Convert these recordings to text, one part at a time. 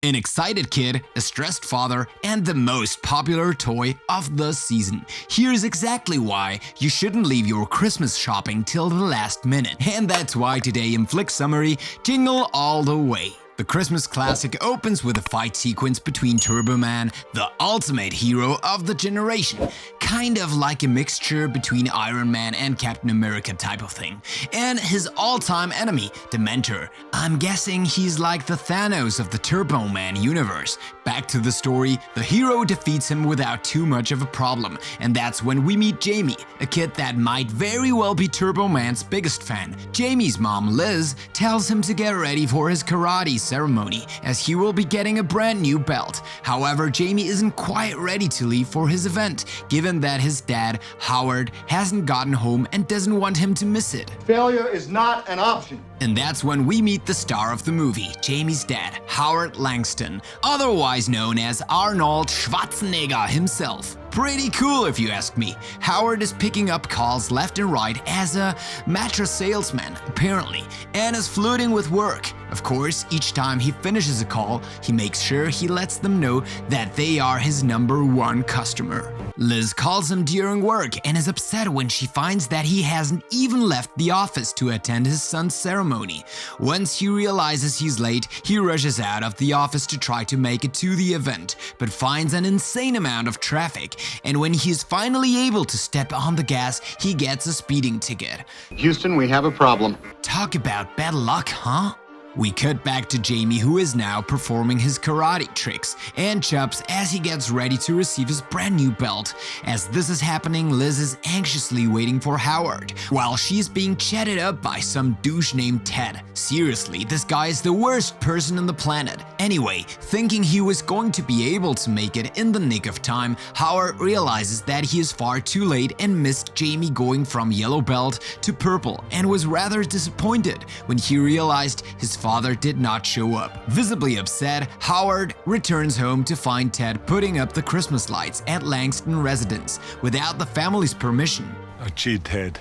An excited kid, a stressed father, and the most popular toy of the season. Here's exactly why you shouldn't leave your Christmas shopping till the last minute. And that's why today in Flick Summary, Jingle All The Way. The Christmas classic opens with a fight sequence between Turbo Man, the ultimate hero of the generation, kind of like a mixture between Iron Man and Captain America type of thing, and his all-time enemy, Dementor. I'm guessing he's like the Thanos of the Turbo Man universe. Back to the story, the hero defeats him without too much of a problem, and that's when we meet Jamie, a kid that might very well be Turbo Man's biggest fan. Jamie's mom, Liz, tells him to get ready for his karate ceremony, as he will be getting a brand new belt. However, Jamie isn't quite ready to leave for his event, given that his dad, Howard, hasn't gotten home and doesn't want him to miss it. Failure is not an option. And that's when we meet the star of the movie, Jamie's dad, Howard Langston, otherwise known as Arnold Schwarzenegger himself. Pretty cool if you ask me. Howard is picking up calls left and right as a mattress salesman, apparently, and is flirting with work. Of course, each time he finishes a call, he makes sure he lets them know that they are his #1 customer. Liz calls him during work and is upset when she finds that he hasn't even left the office to attend his son's ceremony. Once he realizes he's late, he rushes out of the office to try to make it to the event, but finds an insane amount of traffic, and when he's finally able to step on the gas, he gets a speeding ticket. Houston, we have a problem. Talk about bad luck, huh? We cut back to Jamie, who is now performing his karate tricks, and Chubbs as he gets ready to receive his brand new belt. As this is happening, Liz is anxiously waiting for Howard, while she's being chatted up by some douche named Ted. Seriously, this guy is the worst person on the planet. Anyway, thinking he was going to be able to make it in the nick of time, Howard realizes that he is far too late and missed Jamie going from yellow belt to purple, and was rather disappointed when he realized his father did not show up. Visibly upset, Howard returns home to find Ted putting up the Christmas lights at Langston residence without the family's permission. Oh, gee, Ted.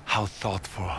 How thoughtful.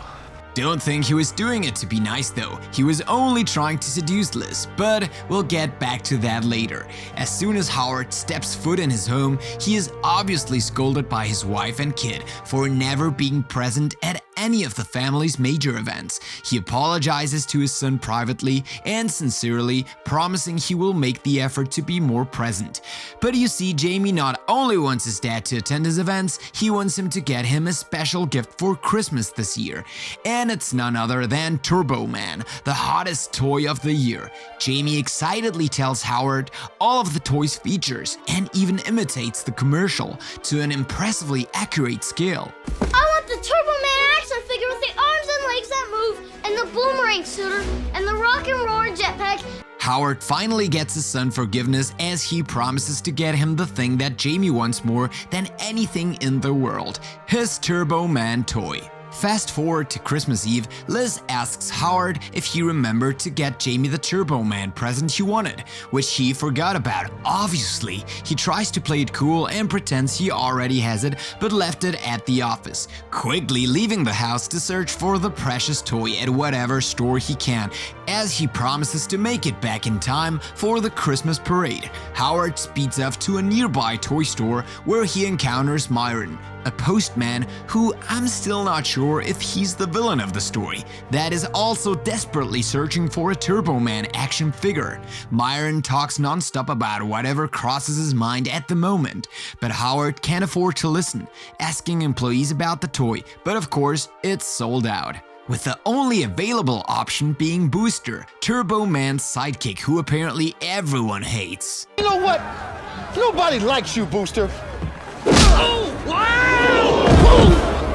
Don't think he was doing it to be nice though. He was only trying to seduce Liz, but we'll get back to that later. As soon as Howard steps foot in his home, he is obviously scolded by his wife and kid for never being present at any of the family's major events. He apologizes to his son privately and sincerely, promising he will make the effort to be more present. But you see, Jamie not only wants his dad to attend his events, he wants him to get him a special gift for Christmas this year. And it's none other than Turbo Man, the hottest toy of the year. Jamie excitedly tells Howard all of the toy's features and even imitates the commercial to an impressively accurate scale. I want the Turbo Man action figure with the arms and legs that move, and the boomerang suitor, and the rock and roll jetpack. Howard finally gets his son forgiveness as he promises to get him the thing that Jamie wants more than anything in the world, his Turbo Man toy. Fast forward to Christmas Eve, Liz asks Howard if he remembered to get Jamie the Turbo Man present he wanted, which he forgot about. Obviously, he tries to play it cool and pretends he already has it, but left it at the office, quickly leaving the house to search for the precious toy at whatever store he can, as he promises to make it back in time for the Christmas parade. Howard speeds off to a nearby toy store where he encounters Myron, a postman who I'm still not sure if he's the villain of the story, that is also desperately searching for a Turbo Man action figure. Myron talks non-stop about whatever crosses his mind at the moment, but Howard can't afford to listen, asking employees about the toy, but of course it's sold out, with the only available option being Booster, Turbo Man's sidekick who apparently everyone hates. You know what? Nobody likes you, Booster.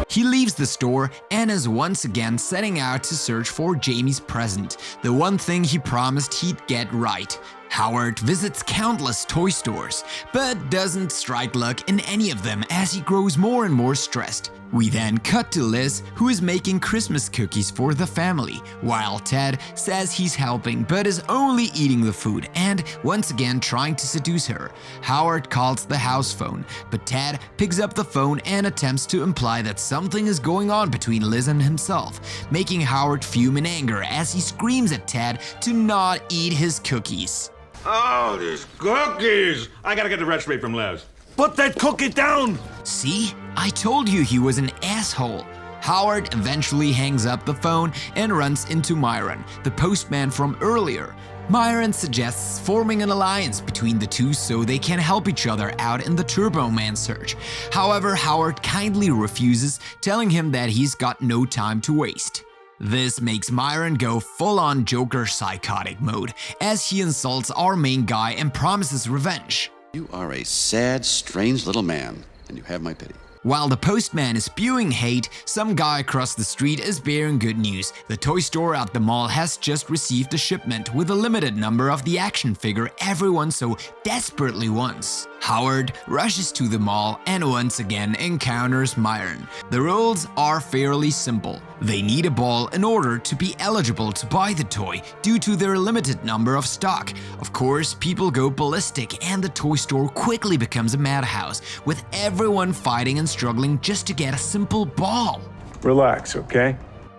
He leaves the store and is once again setting out to search for Jamie's present, the one thing he promised he'd get right. Howard visits countless toy stores, but doesn't strike luck in any of them as he grows more and more stressed. We then cut to Liz, who is making Christmas cookies for the family, while Ted says he's helping but is only eating the food and once again trying to seduce her. Howard calls the house phone, but Ted picks up the phone and attempts to imply that something is going on between Liz and himself, making Howard fume in anger as he screams at Ted to not eat his cookies. Oh, these cookies! I gotta get the recipe from Les. Put that cookie down! See? I told you he was an asshole. Howard eventually hangs up the phone and runs into Myron, the postman from earlier. Myron suggests forming an alliance between the two so they can help each other out in the Turbo Man search. However, Howard kindly refuses, telling him that he's got no time to waste. This makes Myron go full-on Joker psychotic mode, as he insults our main guy and promises revenge. You are a sad, strange little man, and you have my pity. While the postman is spewing hate, some guy across the street is bearing good news. The toy store at the mall has just received a shipment with a limited number of the action figure everyone so desperately wants. Howard rushes to the mall and once again encounters Myron. The rules are fairly simple. They need a ball in order to be eligible to buy the toy due to their limited number of stock. Of course, people go ballistic and the toy store quickly becomes a madhouse, with everyone fighting and struggling just to get a simple ball. Relax, okay?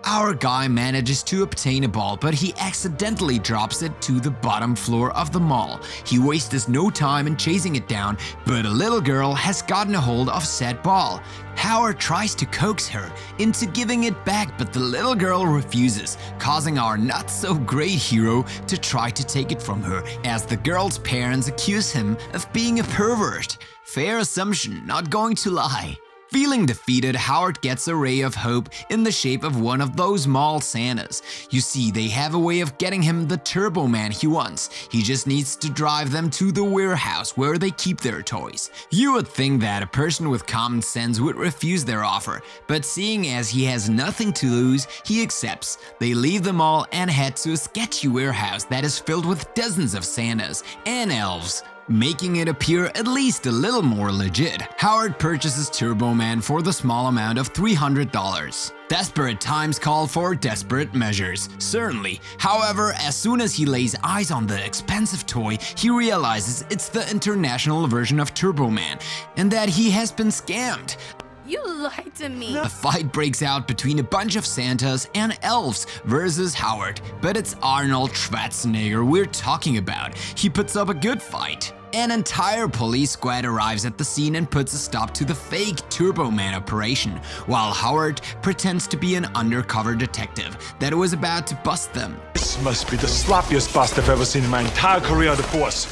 Our guy manages to obtain a ball, but he accidentally drops it to the bottom floor of the mall. He wastes no time in chasing it down, but a little girl has gotten a hold of said ball. Howard tries to coax her into giving it back, but the little girl refuses, causing our not-so-great hero to try to take it from her, as the girl's parents accuse him of being a pervert. Fair assumption, not going to lie. Feeling defeated, Howard gets a ray of hope in the shape of one of those mall Santas. You see, they have a way of getting him the Turbo Man he wants. He just needs to drive them to the warehouse where they keep their toys. You would think that a person with common sense would refuse their offer, but seeing as he has nothing to lose, he accepts. They leave the mall and head to a sketchy warehouse that is filled with dozens of Santas and elves, making it appear at least a little more legit. Howard purchases Turbo Man for the small amount of $300. Desperate times call for desperate measures, certainly. However, as soon as he lays eyes on the expensive toy, he realizes it's the international version of Turbo Man, and that he has been scammed. You lied to me. The fight breaks out between a bunch of Santas and elves versus Howard, but it's Arnold Schwarzenegger we're talking about. He puts up a good fight. An entire police squad arrives at the scene and puts a stop to the fake Turbo Man operation, while Howard pretends to be an undercover detective that was about to bust them. This must be the sloppiest bust I've ever seen in my entire career on the force.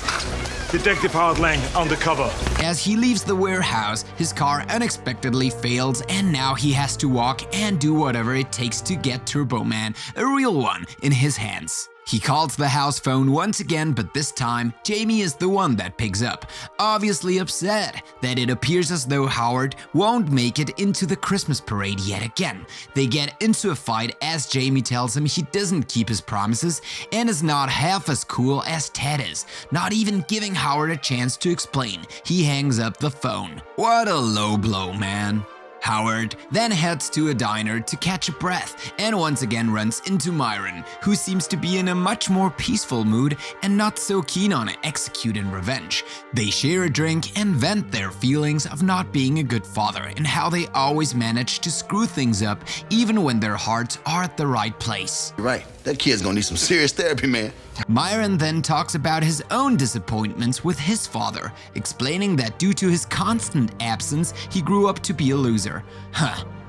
Detective Howard Lang, undercover. As he leaves the warehouse, his car unexpectedly fails and now he has to walk and do whatever it takes to get Turbo Man, a real one, in his hands. He calls the house phone once again, but this time, Jamie is the one that picks up, obviously upset that it appears as though Howard won't make it into the Christmas parade yet again. They get into a fight as Jamie tells him he doesn't keep his promises and is not half as cool as Ted is, not even giving Howard a chance to explain. He hangs up the phone. What a low blow, man. Howard then heads to a diner to catch a breath and once again runs into Myron, who seems to be in a much more peaceful mood and not so keen on executing revenge. They share a drink and vent their feelings of not being a good father and how they always manage to screw things up even when their hearts are at the right place. You're right. That kid's gonna need some serious therapy, man. Myron then talks about his own disappointments with his father, explaining that due to his constant absence, he grew up to be a loser.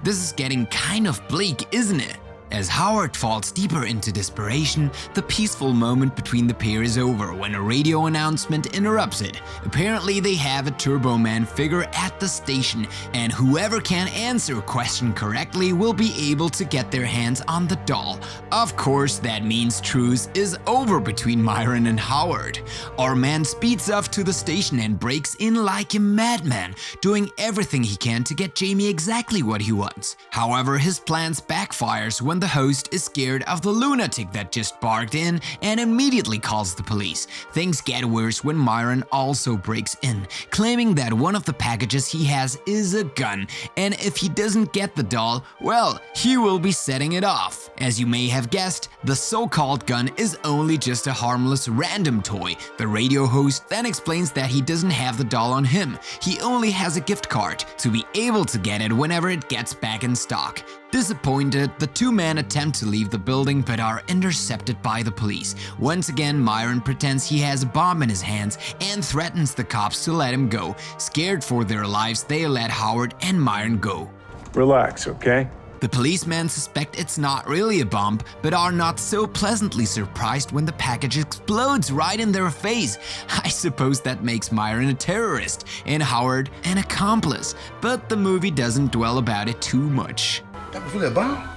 This is getting kind of bleak, isn't it? As Howard falls deeper into desperation, the peaceful moment between the pair is over when a radio announcement interrupts it. Apparently they have a Turbo Man figure at the station, and whoever can answer a question correctly will be able to get their hands on the doll. Of course, that means truce is over between Myron and Howard. Our man speeds off to the station and breaks in like a madman, doing everything he can to get Jamie exactly what he wants. However, his plans backfires when the host is scared of the lunatic that just barged in and immediately calls the police. Things get worse when Myron also breaks in, claiming that one of the packages he has is a gun, and if he doesn't get the doll, well, he will be setting it off. As you may have guessed, the so-called gun is only just a harmless random toy. The radio host then explains that he doesn't have the doll on him. He only has a gift card to be able to get it whenever it gets back in stock. Disappointed, the two men attempt to leave the building but are intercepted by the police. Once again, Myron pretends he has a bomb in his hands and threatens the cops to let him go. Scared for their lives, they let Howard and Myron go. Relax, okay? The policemen suspect it's not really a bomb, but are not so pleasantly surprised when the package explodes right in their face. I suppose that makes Myron a terrorist and Howard an accomplice, but the movie doesn't dwell about it too much. That was really a bomb?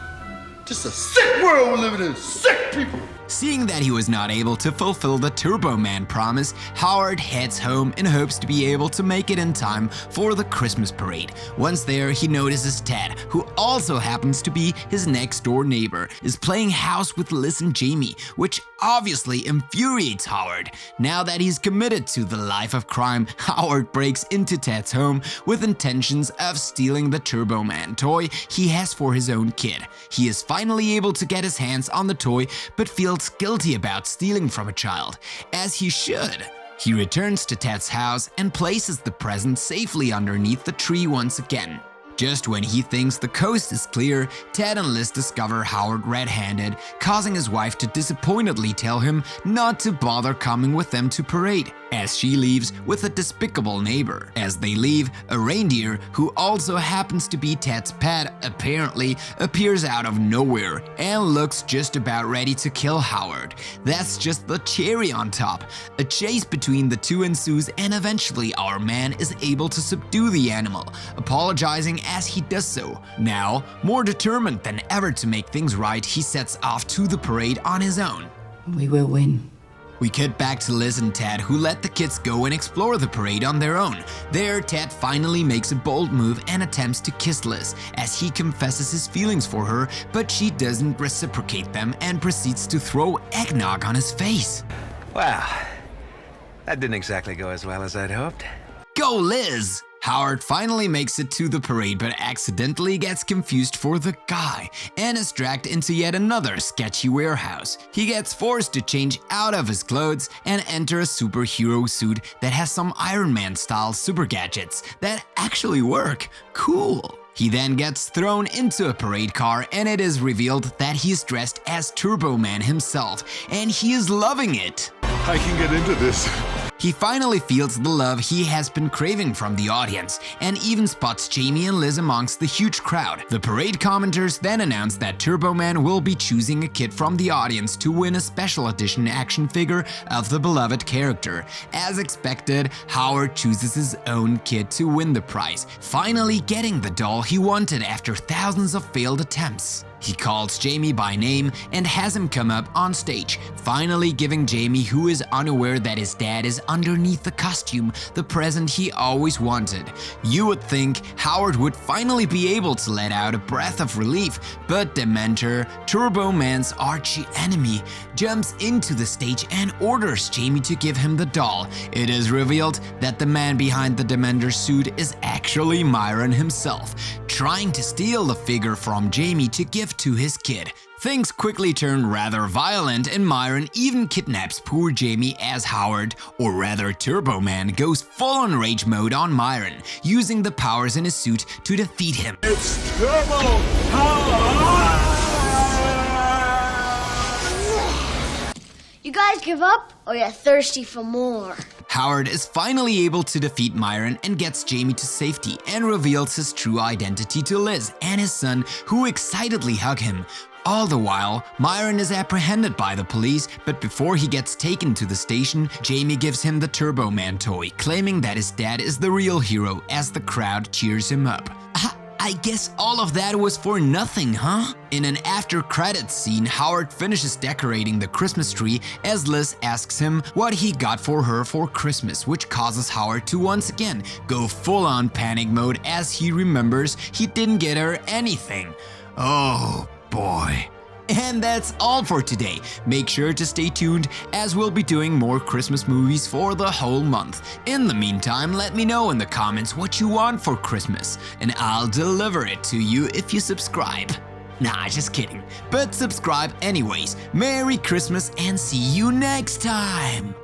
Just a sick world we're living in. Sick people. Seeing that he was not able to fulfill the Turbo Man promise, Howard heads home in hopes to be able to make it in time for the Christmas parade. Once there, he notices Ted, who also happens to be his next-door neighbor, is playing house with Liz and Jamie, which obviously infuriates Howard. Now that he's committed to the life of crime, Howard breaks into Ted's home with intentions of stealing the Turbo Man toy he has for his own kid. He is finally able to get his hands on the toy, but feels guilty about stealing from a child, as he should. He returns to Ted's house and places the present safely underneath the tree once again. Just when he thinks the coast is clear, Ted and Liz discover Howard red-handed, causing his wife to disappointedly tell him not to bother coming with them to parade, as she leaves with a despicable neighbor. As they leave, a reindeer, who also happens to be Ted's pet, apparently appears out of nowhere and looks just about ready to kill Howard. That's just the cherry on top. A chase between the two ensues, and eventually our man is able to subdue the animal, apologizing as he does so. Now, more determined than ever to make things right, he sets off to the parade on his own. We will win. We cut back to Liz and Ted, who let the kids go and explore the parade on their own. There, Ted finally makes a bold move and attempts to kiss Liz, as he confesses his feelings for her, but she doesn't reciprocate them and proceeds to throw eggnog on his face. Wow, that didn't exactly go as well as I'd hoped. Go, Liz! Howard finally makes it to the parade, but accidentally gets confused for the guy and is dragged into yet another sketchy warehouse. He gets forced to change out of his clothes and enter a superhero suit that has some Iron Man-style super gadgets that actually work. Cool. He then gets thrown into a parade car, and it is revealed that he is dressed as Turbo Man himself, and he is loving it. I can get into this. He finally feels the love he has been craving from the audience, and even spots Jamie and Liz amongst the huge crowd. The parade commenters then announce that Turbo Man will be choosing a kid from the audience to win a special edition action figure of the beloved character. As expected, Howard chooses his own kid to win the prize, finally getting the doll he wanted after thousands of failed attempts. He calls Jamie by name and has him come up on stage, finally giving Jamie, who is unaware that his dad is underneath the costume, the present he always wanted. You would think Howard would finally be able to let out a breath of relief, but Dementor, Turbo Man's archie enemy, jumps into the stage and orders Jamie to give him the doll. It is revealed that the man behind the Dementor suit is actually Myron himself, trying to steal the figure from Jamie to give to his kid. Things quickly turn rather violent, and Myron even kidnaps poor Jamie as Howard, or rather Turbo Man, goes full-on rage mode on Myron, using the powers in his suit to defeat him. It's Turbo Power! You guys give up, or you're thirsty for more? Howard is finally able to defeat Myron and gets Jamie to safety, and reveals his true identity to Liz and his son, who excitedly hug him. All the while, Myron is apprehended by the police, but before he gets taken to the station, Jamie gives him the Turbo Man toy, claiming that his dad is the real hero, as the crowd cheers him up. I guess all of that was for nothing, huh? In an after-credits scene, Howard finishes decorating the Christmas tree as Liz asks him what he got for her for Christmas, which causes Howard to once again go full-on panic mode as he remembers he didn't get her anything. Oh boy. And that's all for today. Make sure to stay tuned, as we'll be doing more Christmas movies for the whole month. In the meantime, let me know in the comments what you want for Christmas, and I'll deliver it to you if you subscribe. Nah, just kidding. But subscribe anyways. Merry Christmas and see you next time!